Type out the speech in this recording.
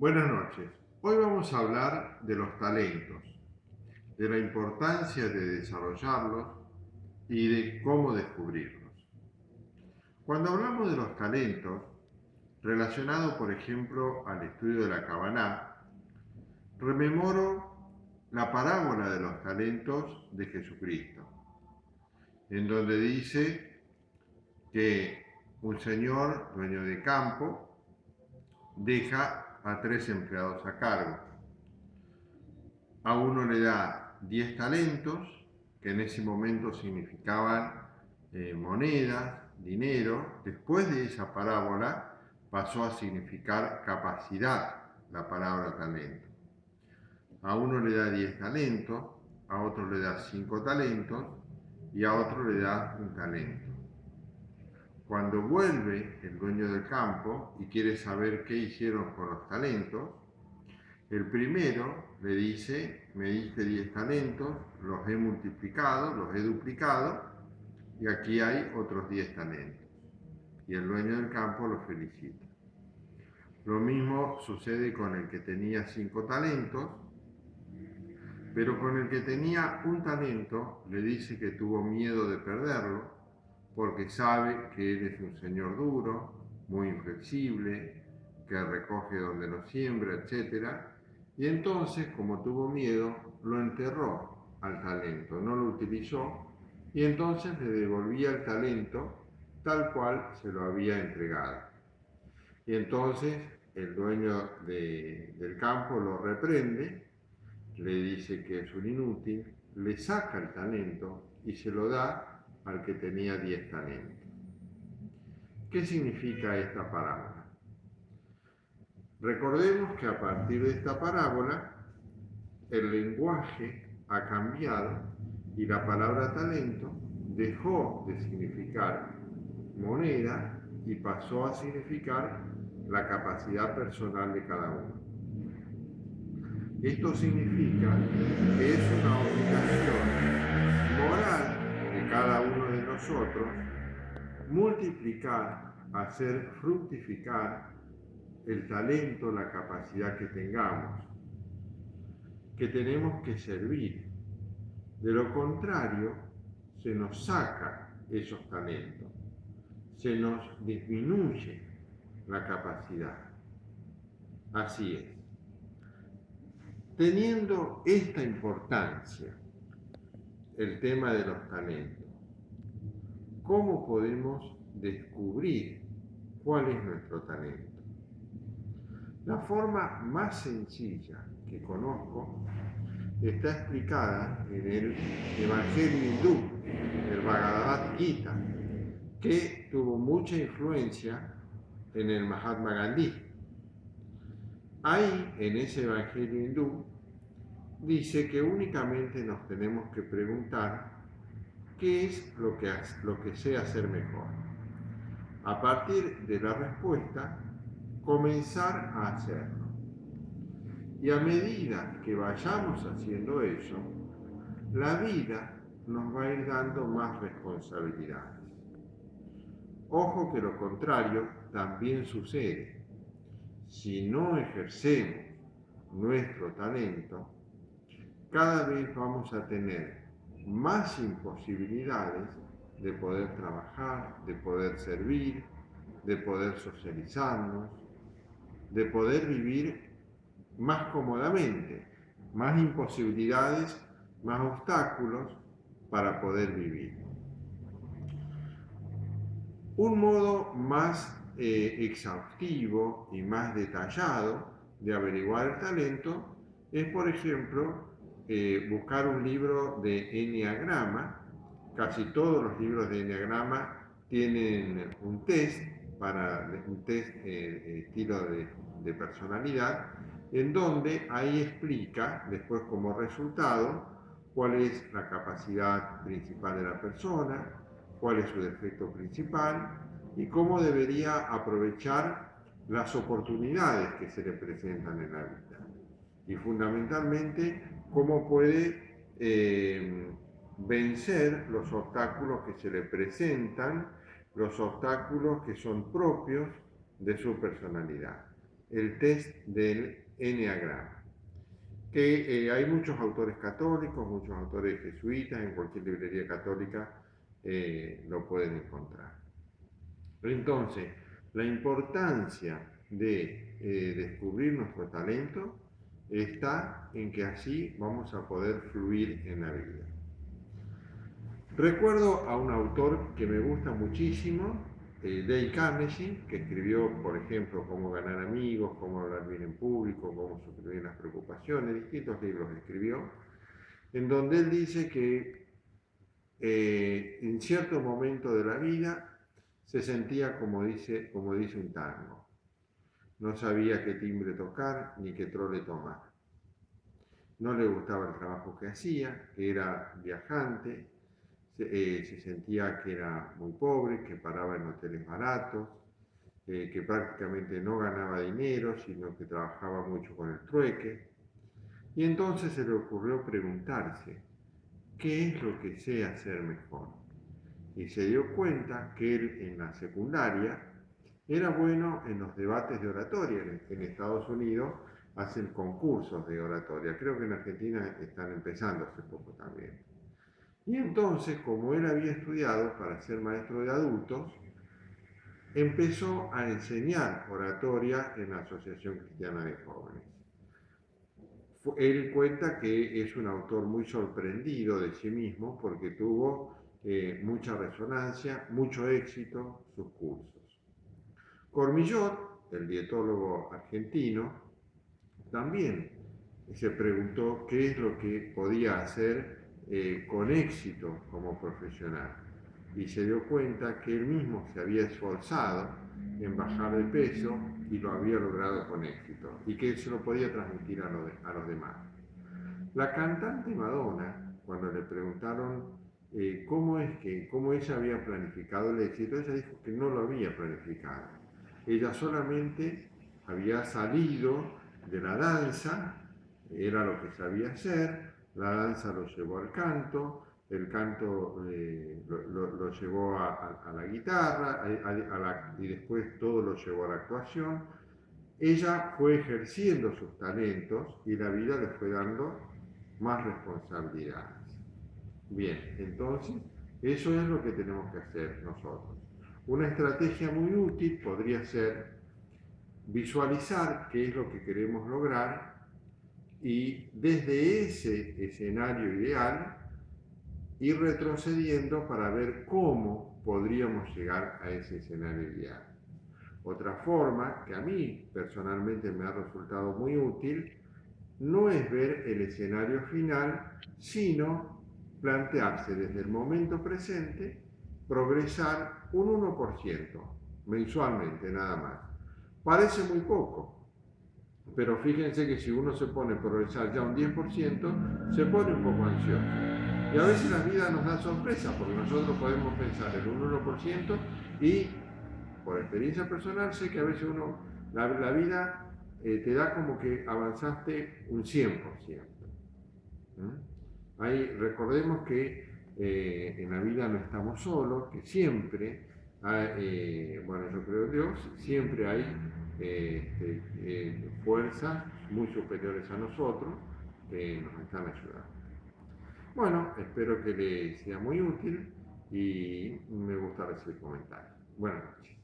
Buenas noches. Hoy vamos a hablar de los talentos, de la importancia de desarrollarlos y de cómo descubrirlos. Cuando hablamos de los talentos, relacionado por ejemplo al estudio de la Kavaná, rememoro la parábola de los talentos de Jesucristo, en donde dice que un señor dueño de campo deja a 3 empleados a cargo. A uno le da 10 talentos, que en ese momento significaban monedas, dinero. Después de esa parábola pasó a significar capacidad, la palabra talento. A uno le da 10 talentos, a otro le da 5 talentos y a otro le da un talento. Cuando vuelve el dueño del campo y quiere saber qué hicieron con los talentos, el primero le dice: me diste 10 talentos, los he multiplicado, los he duplicado, y aquí hay otros 10 talentos. Y el dueño del campo lo felicita. Lo mismo sucede con el que tenía 5 talentos, pero con el que tenía un talento le dice que tuvo miedo de perderlo, porque sabe que él es un señor duro, muy inflexible, que recoge donde no siembra, etc. Y entonces, como tuvo miedo, lo enterró al talento, no lo utilizó, y entonces le devolvía el talento tal cual se lo había entregado. Y entonces el dueño del campo lo reprende, le dice que es un inútil, le saca el talento y se lo da al que tenía 10 talentos. ¿Qué significa esta parábola? Recordemos que a partir de esta parábola el lenguaje ha cambiado y la palabra talento dejó de significar moneda y pasó a significar la capacidad personal de cada uno. Esto significa que es una obligación moral de cada uno de nosotros multiplicar, hacer fructificar el talento, la capacidad que tengamos, que tenemos que servir. De lo contrario, se nos saca esos talentos, se nos disminuye la capacidad. Así es. Teniendo esta importancia, el tema de los talentos, ¿cómo podemos descubrir cuál es nuestro talento? La forma más sencilla que conozco está explicada en el Evangelio hindú, el Bhagavad Gita, que tuvo mucha influencia en el Mahatma Gandhi. Ahí, en ese Evangelio hindú, dice que únicamente nos tenemos que preguntar qué es lo que sé hacer mejor. A partir de la respuesta, comenzar a hacerlo. Y a medida que vayamos haciendo eso, la vida nos va a ir dando más responsabilidades. Ojo que lo contrario también sucede. Si no ejercemos nuestro talento, cada vez vamos a tener más imposibilidades de poder trabajar, de poder servir, de poder socializarnos, de poder vivir más cómodamente, más imposibilidades, más obstáculos para poder vivir. Un modo más exhaustivo y más detallado de averiguar el talento es, por ejemplo, buscar un libro de Enneagrama. Casi todos los libros de Enneagrama tienen un test estilo de personalidad, en donde ahí explica después como resultado cuál es la capacidad principal de la persona, cuál es su defecto principal y cómo debería aprovechar las oportunidades que se le presentan en la vida. Y fundamentalmente, cómo puede vencer los obstáculos que se le presentan, los obstáculos que son propios de su personalidad. el test del Enneagrama, que hay muchos autores católicos, muchos autores jesuitas, en cualquier librería católica lo pueden encontrar. Entonces, la importancia de descubrir nuestro talento está en que así vamos a poder fluir en la vida. Recuerdo a un autor que me gusta muchísimo, Dale Carnegie, que escribió, por ejemplo, Cómo ganar amigos, Cómo hablar bien en público, Cómo suprimir las preocupaciones, distintos libros escribió, en donde él dice que en cierto momento de la vida se sentía como dice un tango. No sabía qué timbre tocar ni qué trole tomar. No le gustaba el trabajo que hacía, que era viajante, se sentía que era muy pobre, que paraba en hoteles baratos, que prácticamente no ganaba dinero, sino que trabajaba mucho con el trueque. Y entonces se le ocurrió preguntarse, ¿qué es lo que sé hacer mejor? Y se dio cuenta que él en la secundaria era bueno en los debates de oratoria. En Estados Unidos hacen concursos de oratoria. Creo que en Argentina están empezando hace poco también. Y entonces, como él había estudiado para ser maestro de adultos, empezó a enseñar oratoria en la Asociación Cristiana de Jóvenes. Él cuenta que es un autor muy sorprendido de sí mismo porque tuvo mucha resonancia, mucho éxito sus cursos. Cormillot, el dietólogo argentino, también se preguntó qué es lo que podía hacer con éxito como profesional y se dio cuenta que él mismo se había esforzado en bajar de peso y lo había logrado con éxito y que se lo podía transmitir a los demás. La cantante Madonna, cuando le preguntaron cómo ella había planificado el éxito, ella dijo que no lo había planificado. Ella solamente había salido de la danza, era lo que sabía hacer, la danza lo llevó al canto, el canto lo llevó a la guitarra y después todo lo llevó a la actuación. Ella fue ejerciendo sus talentos y la vida le fue dando más responsabilidades. Bien, entonces eso es lo que tenemos que hacer nosotros. Una estrategia muy útil podría ser visualizar qué es lo que queremos lograr y desde ese escenario ideal ir retrocediendo para ver cómo podríamos llegar a ese escenario ideal. Otra forma que a mí personalmente me ha resultado muy útil no es ver el escenario final, sino plantearse desde el momento presente progresar un 1% mensualmente nada más. Parece muy poco, pero fíjense que si uno se pone a progresar ya un 10%, se pone un poco ansioso. Y a veces la vida nos da sorpresa, porque nosotros podemos pensar en un 1% y por experiencia personal sé que a veces la vida te da como que avanzaste un 100%. Ahí recordemos que en la vida no estamos solos, que siempre bueno, yo creo en Dios, siempre hay fuerzas muy superiores a nosotros que nos están ayudando. Bueno, espero que les sea muy útil y me gusta recibir comentarios. Buenas noches.